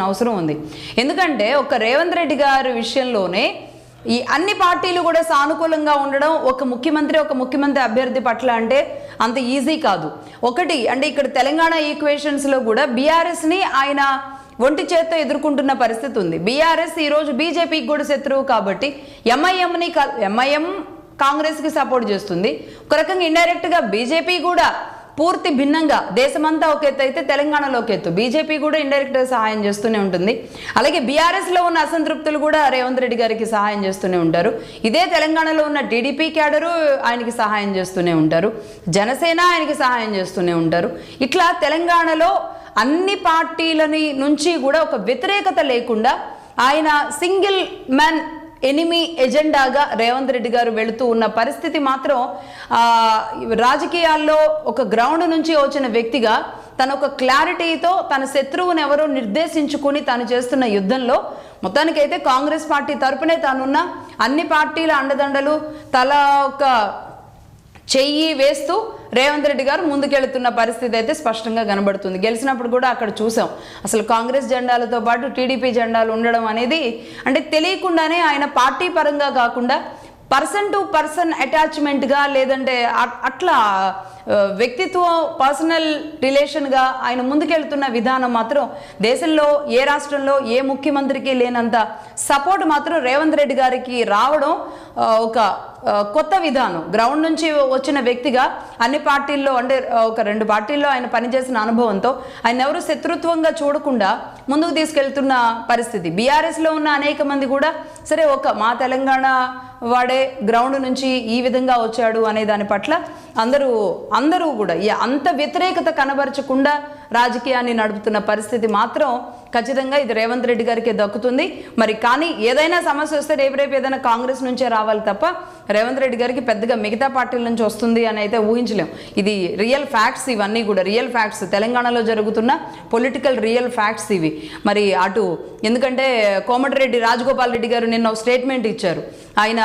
అవసరం ఉంది. ఎందుకంటే ఒక రేవంత్ రెడ్డి గారి విషయంలోనే ఈ అన్ని పార్టీలు కూడా సానుకూలంగా ఉండడం ఒక ముఖ్యమంత్రి అభ్యర్థి పట్ల అంటే అంత ఈజీ కాదు. ఒకటి అంటే ఇక్కడ తెలంగాణ ఈక్వేషన్స్లో కూడా బీఆర్ఎస్ని ఆయన ఒంటి చేత్తో ఎదుర్కొంటున్న పరిస్థితి ఉంది. బీఆర్ఎస్ ఈరోజు బీజేపీకి కూడా శత్రువు కాబట్టి ఎంఐఎం కాంగ్రెస్కి సపోర్ట్ చేస్తుంది. ఒక రకంగా ఇండైరెక్ట్గా బీజేపీ కూడా పూర్తి భిన్నంగా దేశమంతా ఒక ఎత్తు అయితే తెలంగాణలో ఒక ఎత్తు, బీజేపీ కూడా ఇండైరెక్ట్గా సహాయం చేస్తూనే ఉంటుంది. అలాగే బీఆర్ఎస్లో ఉన్న అసంతృప్తులు కూడా రేవంత్ రెడ్డి గారికి సహాయం చేస్తూనే ఉంటారు. ఇదే తెలంగాణలో ఉన్న టీడీపీ క్యాడరు ఆయనకి సహాయం చేస్తూనే ఉంటారు, జనసేన ఆయనకి సహాయం చేస్తూనే ఉంటారు. ఇట్లా తెలంగాణలో అన్ని పార్టీలని నుంచి కూడా ఒక వ్యతిరేకత లేకుండా ఆయన సింగిల్ మ్యాన్ ఎనిమీ ఎజెండాగా రేవంత్ రెడ్డి గారు వెళుతూ ఉన్న పరిస్థితి మాత్రం రాజకీయాల్లో ఒక గ్రౌండ్ నుంచి వచ్చిన వ్యక్తిగా తన ఒక క్లారిటీతో తన శత్రువుని ఎవరో నిర్దేశించుకుని తాను చేస్తున్న యుద్ధంలో మొత్తానికైతే కాంగ్రెస్ పార్టీ తరపునే తానున్న అన్ని పార్టీల అండదండలు తల ఒక చెయ్యి వేస్తూ రేవంత్ రెడ్డి గారు ముందుకెళ్తున్న పరిస్థితి అయితే స్పష్టంగా కనబడుతుంది. గెలిచినప్పుడు కూడా అక్కడ చూసాం అసలు కాంగ్రెస్ జెండాలతో పాటు టీడీపీ జెండాలు ఉండడం అనేది అంటే తెలియకుండానే ఆయన పార్టీ పరంగా కాకుండా పర్సన్ టు పర్సన్ అటాచ్మెంట్గా లేదంటే అట్లా వ్యక్తిత్వం పర్సనల్ రిలేషన్గా ఆయన ముందుకెళ్తున్న విధానం మాత్రం దేశంలో ఏ రాష్ట్రంలో ఏ ముఖ్యమంత్రికి లేనంత సపోర్ట్ మాత్రం రేవంత్ రెడ్డి గారికి రావడం ఒక కొత్త విధానం. గ్రౌండ్ నుంచి వచ్చిన వ్యక్తిగా అన్ని పార్టీల్లో అంటే ఒక 2 పార్టీల్లో ఆయన పనిచేసిన అనుభవంతో ఆయన ఎవరు శత్రుత్వంగా చూడకుండా ముందుకు తీసుకెళ్తున్న పరిస్థితి. బీఆర్ఎస్లో ఉన్న అనేక మంది కూడా సరే మా తెలంగాణ వాడే గ్రౌండ్ నుంచి ఈ విధంగా వచ్చాడు అనే దాని పట్ల అందరూ కూడా అంత వ్యతిరేకత కనబరచకుండా రాజకీయాన్ని నడుపుతున్న పరిస్థితి మాత్రం ఖచ్చితంగా ఇది రేవంత్ రెడ్డి గారికి దక్కుతుంది. మరి కానీ ఏదైనా సమస్య వస్తే రేపు ఏదైనా కాంగ్రెస్ నుంచే రావాలి తప్ప రేవంత్ రెడ్డి గారికి పెద్దగా మిగతా పార్టీల నుంచి వస్తుంది అని అయితే ఊహించలేం. ఇది రియల్ ఫ్యాక్ట్స్, ఇవన్నీ కూడా రియల్ ఫ్యాక్ట్స్, తెలంగాణలో జరుగుతున్న పొలిటికల్ రియల్ ఫ్యాక్ట్స్ ఇవి. మరి అటు ఎందుకంటే కోమటిరెడ్డి రాజగోపాల్ రెడ్డి గారు నిన్న స్టేట్మెంట్ ఇచ్చారు, ఆయన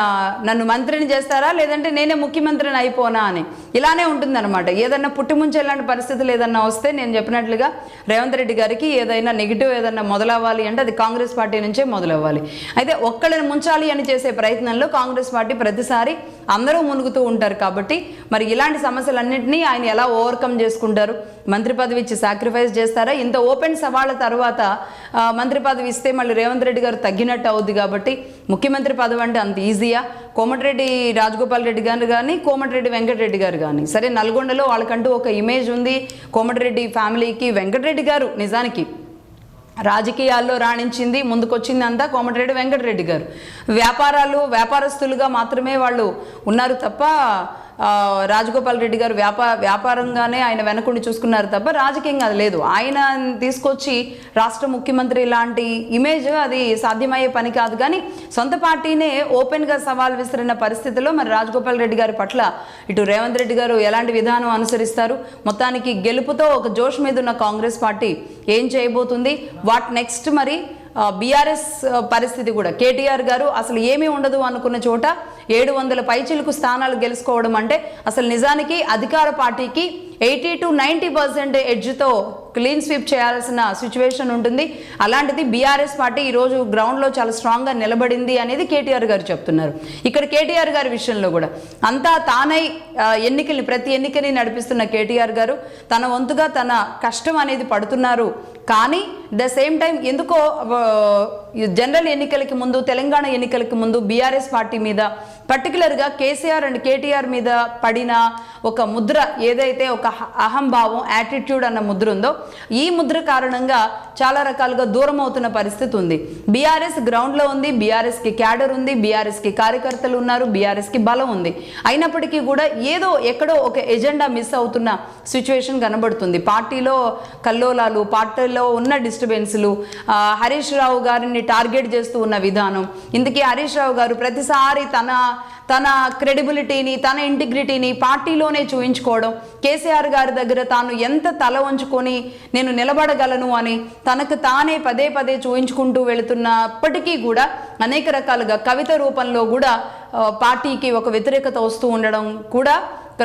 నన్ను మంత్రిని చేస్తారా లేదంటే నేనే ముఖ్యమంత్రిని అయిపోనా అని. ఇలానే ఉంటుందన్నమాట. ఏదన్నా పుట్టిముంచేలాంటి పరిస్థితులు ఏదన్నా వస్తే నేను చెప్పినట్లుగా రేవంత్ రెడ్డి గారికి ఏదైనా నెగిటివ్ ఏదన్నా మొదలవ్వాలి అంటే అది కాంగ్రెస్ పార్టీ నుంచే మొదలవ్వాలి. అయితే ఒక్కళ్ళని ముంచాలి అని చేసే ప్రయత్నంలో కాంగ్రెస్ పార్టీ ప్రతిసారి అందరూ మునుగుతూ ఉంటారు. కాబట్టి మరి ఇలాంటి సమస్యలన్నింటినీ ఆయన ఎలా ఓవర్కమ్ చేసుకుంటారు? మంత్రి పదవి ఇచ్చి సాక్రిఫైస్ చేస్తారా? ఇంత ఓపెన్ సవాళ్ళ తర్వాత మంత్రి పదవి ఇస్తే మళ్ళీ రేవంత్ రెడ్డి గారు తగ్గినట్టు అవుద్ది. కాబట్టి ముఖ్యమంత్రి పదవి అంటే అంత ఈజీయా? కోమటిరెడ్డి రాజగోపాల్ రెడ్డి గారు కానీ కోమటిరెడ్డి వెంకటరెడ్డి గారు కానీ సరే నల్గొండలో వాళ్ళకంటూ ఒక ఇమేజ్ ఉంది. కోమటిరెడ్డి ఫ్యామిలీకి వెంకటరెడ్డి గారు నిజానికి రాజకీయాల్లో రాణించింది, ముందుకొచ్చింది అంతా కోమటిరెడ్డి వెంకటరెడ్డి గారు. వ్యాపారస్తులుగా మాత్రమే వాళ్ళు ఉన్నారు తప్ప రాజగోపాల్ రెడ్డి గారు వ్యాపారంగానే ఆయన వెనకుండి చూసుకున్నారు తప్ప రాజకీయంగా అది లేదు. ఆయన తీసుకొచ్చి రాష్ట్ర ముఖ్యమంత్రి లాంటి ఇమేజ్ అది సాధ్యమయ్యే పని కాదు. కానీ సొంత పార్టీనే ఓపెన్గా సవాల్ విసిరిన పరిస్థితిలో మరి రాజగోపాల్ రెడ్డి గారి పట్ల ఇటు రేవంత్ రెడ్డి గారు ఎలాంటి విధానం అనుసరిస్తారు? మొత్తానికి గెలుపుతో ఒక జోష్ మీద ఉన్న కాంగ్రెస్ పార్టీ ఏం చేయబోతుంది? What next? మరి బీఆర్ఎస్ పరిస్థితి కూడా కేటీఆర్ గారు అసలు ఏమీ ఉండదు అనుకున్న చోట 700 పైచిలకు స్థానాలు గెలుచుకోవడం అంటే అసలు నిజానికి అధికార పార్టీకి 80 to 90% ఎడ్జ్తో క్లీన్ స్వీప్ చేయాల్సిన సిచ్యువేషన్ ఉంటుంది. అలాంటిది బీఆర్ఎస్ పార్టీ ఈరోజు గ్రౌండ్లో చాలా స్ట్రాంగ్గా నిలబడింది అనేది కేటీఆర్ గారు చెప్తున్నారు. ఇక్కడ కేటీఆర్ గారి విషయంలో కూడా అంతా తానై ప్రతి ఎన్నికని నడిపిస్తున్న కేటీఆర్ గారు తన వంతుగా తన కష్టం అనేది పడుతున్నారు. కానీ ద సేమ్ టైం ఎందుకో జనరల్ ఎన్నికలకి ముందు తెలంగాణ ఎన్నికలకి ముందు బీఆర్ఎస్ పార్టీ మీద పర్టికులర్గా కేసీఆర్ అండ్ కేటీఆర్ మీద పడిన ఒక ముద్ర ఏదైతే ఒక అహంభావం యాటిట్యూడ్ అన్న ముద్ర ఉందో ఈ ముద్ర కారణంగా చాలా రకాలుగా దూరం అవుతున్న పరిస్థితి ఉంది. బీఆర్ఎస్ గ్రౌండ్లో ఉంది, బీఆర్ఎస్కి క్యాడర్ ఉంది, బీఆర్ఎస్కి కార్యకర్తలు ఉన్నారు, బీఆర్ఎస్కి బలం ఉంది. అయినప్పటికీ కూడా ఎక్కడో ఒక ఎజెండా మిస్ అవుతున్న సిచ్యువేషన్ కనబడుతుంది. పార్టీలో కల్లోలాలు, పార్టీలో ఉన్న డిస్టర్బెన్స్లు, హరీష్ రావు గారిని టార్గెట్ చేస్తూ ఉన్న విధానం. ఇందుకే హరీష్ రావు గారు ప్రతిసారి తన క్రెడిబిలిటీని తన ఇంటిగ్రిటీని పార్టీలోనే చూయించుకోవడం, కేసీఆర్ గారి దగ్గర తాను ఎంత తల వంచుకొని నేను నిలబడగలను అని తనకు తానే పదే పదే చూయించుకుంటూ వెళుతున్నప్పటికీ కూడా అనేక రకాలుగా కవిత రూపంలో కూడా పార్టీకి ఒక వ్యతిరేకత వస్తూ ఉండడం కూడా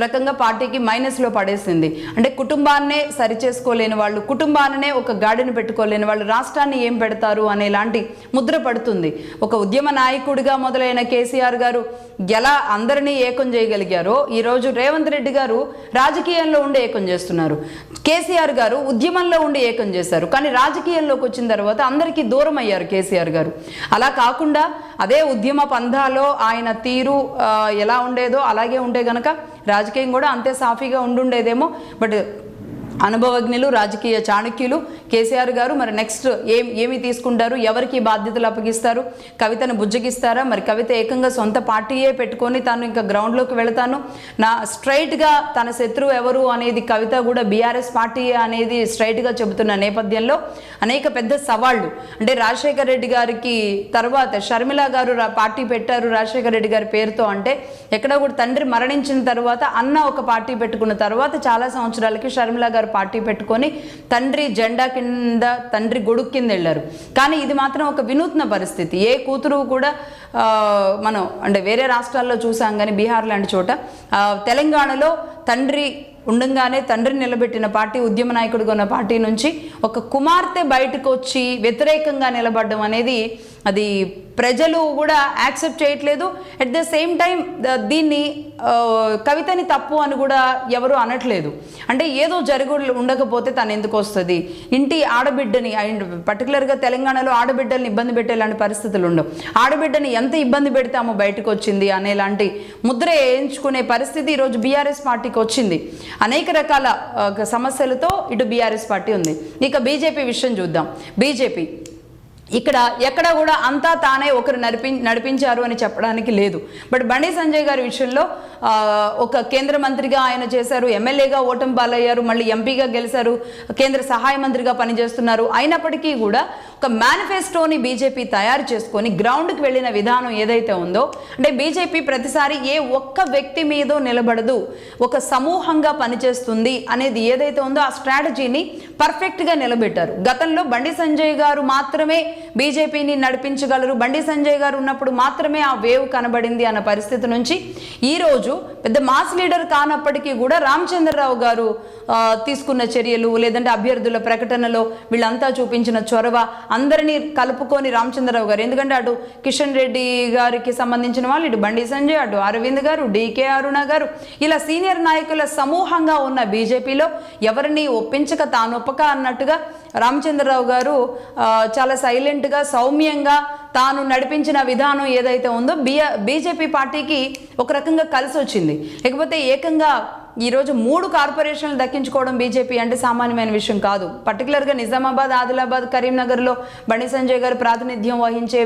రకంగా పార్టీకి మైనస్లో పడేసింది. అంటే కుటుంబాన్నే సరిచేసుకోలేని వాళ్ళు, కుటుంబాన్నే ఒక గాడిని పెట్టుకోలేని వాళ్ళు రాష్ట్రాన్ని ఏం పెడతారు అనేలాంటి ముద్ర పడుతుంది. ఒక ఉద్యమ నాయకుడిగా మొదలైన కేసీఆర్ గారు ఎలా అందరినీ ఏకం చేయగలిగారో ఈరోజు రేవంత్ రెడ్డి గారు రాజకీయంలో ఉండి ఏకం చేస్తున్నారు. కేసీఆర్ గారు ఉద్యమంలో ఉండి ఏకం చేశారు, కానీ రాజకీయంలోకి వచ్చిన తర్వాత అందరికీ దూరం అయ్యారు కేసీఆర్ గారు. అలా కాకుండా అదే ఉద్యమ పంధాలో ఆయన తీరు ఎలా ఉండేదో అలాగే ఉంటే గనక రాజకీయం కూడా అంతే సాఫీగా ఉండుండేదేమో. బట్ అనుభవజ్ఞులు, రాజకీయ చాణక్యులు కేసీఆర్ గారు మరి నెక్స్ట్ ఏమి తీసుకుంటారు, ఎవరికి బాధ్యతలు అప్పగిస్తారు, కవితను బుజ్జగిస్తారా, మరి కవిత ఏకంగా సొంత పార్టీయే పెట్టుకొని తాను ఇంకా గ్రౌండ్లోకి వెళతాను, నా స్ట్రైట్గా తన శత్రువు ఎవరు అనేది కవిత కూడా బీఆర్ఎస్ పార్టీ అనేది స్ట్రైట్గా చెబుతున్న నేపథ్యంలో అనేక పెద్ద సవాళ్ళు. అంటే రాజశేఖర రెడ్డి గారికి తర్వాత షర్మిల గారు పార్టీ పెట్టారు రాజశేఖర రెడ్డి గారి పేరుతో. అంటే ఎక్కడ కూడా తండ్రి మరణించిన తర్వాత అన్న ఒక పార్టీ పెట్టుకున్న తర్వాత చాలా సంవత్సరాలకి షర్మిల గారు పార్టీ పెట్టుకొని తండ్రి జెండా కింద, తండ్రి గొడుగు కింద వెళ్ళారు. కానీ ఇది మాత్రం ఒక వినూత్న పరిస్థితి. ఏ కూతురు కూడా మనం అంటే వేరే రాష్ట్రాల్లో చూసాం, కానీ బీహార్ లాంటి చోట తెలంగాణలో తండ్రి ఉండంగానే తండ్రిని నిలబెట్టిన పార్టీ, ఉద్యమ నాయకుడిగా ఉన్న పార్టీ నుంచి ఒక కుమార్తె బయటకు వచ్చి వ్యతిరేకంగా నిలబడడం అనేది అది ప్రజలు కూడా యాక్సెప్ట్ చేయట్లేదు. అట్ ద సేమ్ టైం దీన్ని కవితని తప్పు అని కూడా ఎవరు అనట్లేదు. అంటే ఏదో ఉండకపోతే తను ఎందుకు వస్తుంది, ఇంటి ఆడబిడ్డని, పర్టికులర్గా తెలంగాణలో ఆడబిడ్డల్ని ఇబ్బంది పెట్టేలాంటి పరిస్థితులు ఉండవు. ఆడబిడ్డని ఎంత ఇబ్బంది పెడతామో బయటకు వచ్చింది అనేలాంటి ముద్ర వేయించుకునే పరిస్థితి ఈరోజు బీఆర్ఎస్ పార్టీకి వచ్చింది. అనేక రకాల సమస్యలతో ఇటు బీఆర్ఎస్ పార్టీ ఉంది. ఇక బీజేపీ విషయం చూద్దాం. బీజేపీ ఇక్కడ ఎక్కడ కూడా అంతా తానే ఒకరు నడిపించారు అని చెప్పడానికి లేదు. బట్ బండి సంజయ్ గారి విషయంలో ఒక కేంద్ర మంత్రిగా ఆయన చేశారు, ఎమ్మెల్యేగా ఓటమి పాలయ్యారు, మళ్ళీ ఎంపీగా గెలిచారు, కేంద్ర సహాయ మంత్రిగా పనిచేస్తున్నారు. అయినప్పటికీ కూడా ఒక మేనిఫెస్టోని బీజేపీ తయారు చేసుకొని గ్రౌండ్కి వెళ్ళిన విధానం ఏదైతే ఉందో, అంటే బీజేపీ ప్రతిసారి ఏ ఒక్క వ్యక్తి మీదో నిలబడదు, ఒక సమూహంగా పనిచేస్తుంది అనేది ఏదైతే ఉందో ఆ స్ట్రాటజీని పర్ఫెక్ట్గా నిలబెట్టారు. గతంలో బండి సంజయ్ గారు మాత్రమే బీజేపీని నడిపించగలరు, బండి సంజయ్ గారు ఉన్నప్పుడు మాత్రమే ఆ వేవ్ కనబడింది అన్న పరిస్థితి నుంచి ఈరోజు పెద్ద మాస్ లీడర్ కానప్పటికీ కూడా రామచంద్రరావు గారు తీసుకున్న చర్యలు, లేదంటే అభ్యర్థుల ప్రకటనలో వీళ్ళంతా చూపించిన చొరవ, అందరినీ కలుపుకొని రామచంద్రరావు గారు, ఎందుకంటే అటు కిషన్ రెడ్డి గారికి సంబంధించిన వాళ్ళు, ఇటు బండి సంజయ్, అటు అరవింద్ గారు, డీకే అరుణ గారు, ఇలా సీనియర్ నాయకుల సమూహంగా ఉన్న బీజేపీలో ఎవరిని ఒప్పించక తానొప్పక అన్నట్టుగా రామచంద్రరావు గారు చాలా సైలెంట్గా సౌమ్యంగా తాను నడిపించిన విధానం ఏదైతే ఉందో బీజేపీ పార్టీకి ఒక రకంగా కలిసి వచ్చింది. లేకపోతే ఏకంగా ఈరోజు 3 కార్పొరేషన్లు దక్కించుకోవడం బీజేపీ అంటే సామాన్యమైన విషయం కాదు. పర్టికులర్గా నిజామాబాద్, ఆదిలాబాద్, కరీంనగర్లో బండి సంజయ్ గారు ప్రాతినిధ్యం వహించే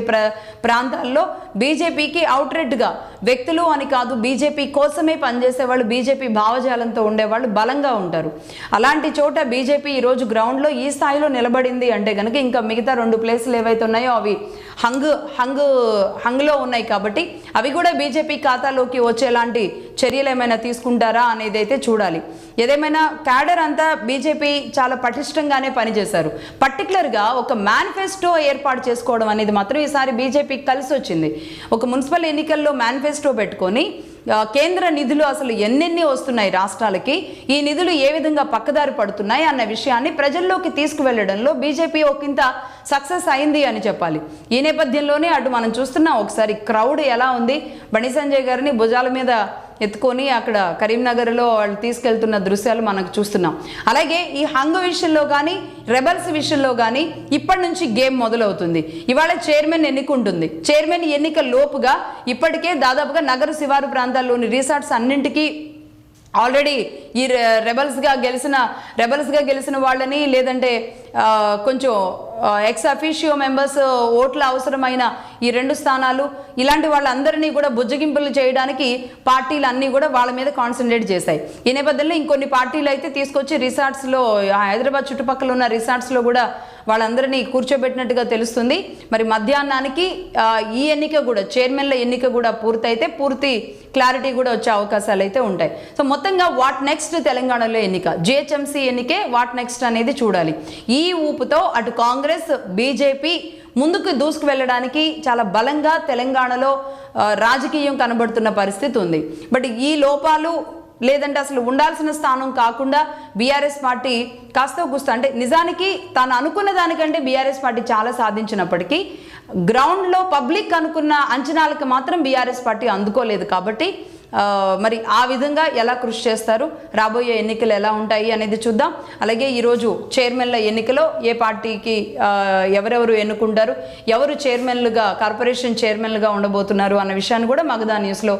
ప్రాంతాల్లో బీజేపీకి అవుట్రెడ్గా వ్యక్తులు అని కాదు, బీజేపీ కోసమే పనిచేసే వాళ్ళు, బీజేపీ భావజాలంతో ఉండేవాళ్ళు బలంగా ఉంటారు. అలాంటి చోట బీజేపీ ఈరోజు గ్రౌండ్లో ఈ స్థాయిలో నిలబడింది అంటే కనుక ఇంకా మిగతా 2 ప్లేసులు ఏవైతే ఉన్నాయో అవి హంగ్లో ఉన్నాయి కాబట్టి అవి కూడా బీజేపీ ఖాతాలోకి వచ్చేలాంటి చర్యలు ఏమైనా తీసుకుంటారా అనేది అయితే చూడాలి. ఏదేమైనా క్యాడర్ అంతా బీజేపీ చాలా పటిష్టంగానే పనిచేశారు. పర్టికులర్గా ఒక మేనిఫెస్టో ఏర్పాటు చేసుకోవడం అనేది మాత్రం ఈసారి బీజేపీకి కలిసి వచ్చింది. ఒక మున్సిపల్ ఎన్నికల్లో మేనిఫెస్టో పెట్టుకొని కేంద్ర నిధులు అసలు ఎన్నెన్ని వస్తున్నాయి రాష్ట్రాలకి, ఈ నిధులు ఏ విధంగా పక్కదారి పడుతున్నాయి అన్న విషయాన్ని ప్రజల్లోకి తీసుకువెళ్లడంలో బీజేపీ ఒకంత సక్సెస్ అయింది అని చెప్పాలి. ఈ నేపథ్యంలోనే అటు మనం చూస్తున్నాం ఒకసారి క్రౌడ్ ఎలా ఉంది, బండి సంజయ్ గారిని భుజాల మీద ఎత్తుకొని అక్కడ కరీంనగర్లో వాళ్ళు తీసుకెళ్తున్న దృశ్యాలు మనకు చూస్తున్నాం. అలాగే ఈ హంగ్ విషయంలో కానీ, రెబల్స్ విషయంలో కానీ ఇప్పటి నుంచి గేమ్ మొదలవుతుంది. ఇవాళ చైర్మన్ ఎన్నిక ఉంటుంది. చైర్మన్ ఎన్నిక లోపుగా ఇప్పటికే దాదాపుగా నగర శివారు ప్రాంతాల్లోని రిసార్ట్స్ అన్నింటికీ ఆల్రెడీ ఈ రెబల్స్గా గెలిచిన వాళ్ళని, లేదంటే కొంచెం ఎక్స్ అఫీషియో మెంబర్స్ ఓట్ల అవసరమైన ఈ 2 స్థానాలు, ఇలాంటి వాళ్ళందరినీ కూడా బుజ్జగింపులు చేయడానికి పార్టీలు అన్నీ కూడా వాళ్ళ మీద కాన్సన్ట్రేట్ చేశాయి. ఈ నేపథ్యంలో ఇంకొన్ని పార్టీలు అయితే తీసుకొచ్చి రిసార్ట్స్లో, హైదరాబాద్ చుట్టుపక్కల ఉన్న రిసార్ట్స్లో కూడా వాళ్ళందరినీ కూర్చోబెట్టినట్టుగా తెలుస్తుంది. మరి మధ్యాహ్నానికి ఈ ఎన్నిక కూడా, చైర్మన్ల ఎన్నిక కూడా పూర్తయితే పూర్తి క్లారిటీ కూడా వచ్చే అవకాశాలు అయితే ఉంటాయి. సో మొత్తంగా వాట్ నెక్స్ట్ తెలంగాణలో ఎన్నిక, జిహెచ్ఎంసీ ఎన్నికే వాట్ నెక్స్ట్ అనేది చూడాలి. ఈ ఊపుతో అటు కాంగ్రెస్, బీజేపీ ముందుకు దూసుకు వెళ్ళడానికి చాలా బలంగా తెలంగాణలో రాజకీయం కనబడుతున్న పరిస్థితి ఉంది. బట్ ఈ లోపాలు లేదంటే అసలు ఉండాల్సిన స్థానం కాకుండా బీఆర్ఎస్ పార్టీ కాస్త గుస్తా అంటే నిజానికి తాను అనుకున్న దానికంటే బీఆర్ఎస్ పార్టీ చాలా సాధించినప్పటికీ గ్రౌండ్లో పబ్లిక్ అనుకున్న అంచనాలకు మాత్రం బీఆర్ఎస్ పార్టీ అందుకోలేదు. కాబట్టి మరి ఆ విధంగా ఎలా కృషి చేస్తారు, రాబోయే ఎన్నికలు ఎలా ఉంటాయి అనేది చూద్దాం. అలాగే ఈరోజు చైర్మన్ల ఎన్నికలో ఏ పార్టీకి ఎవరెవరు ఎన్నుకుంటారు, ఎవరు చైర్మన్లుగా కార్పొరేషన్ చైర్మన్లుగా ఉండబోతున్నారు అన్న విషయాన్ని కూడా మగధా న్యూస్లో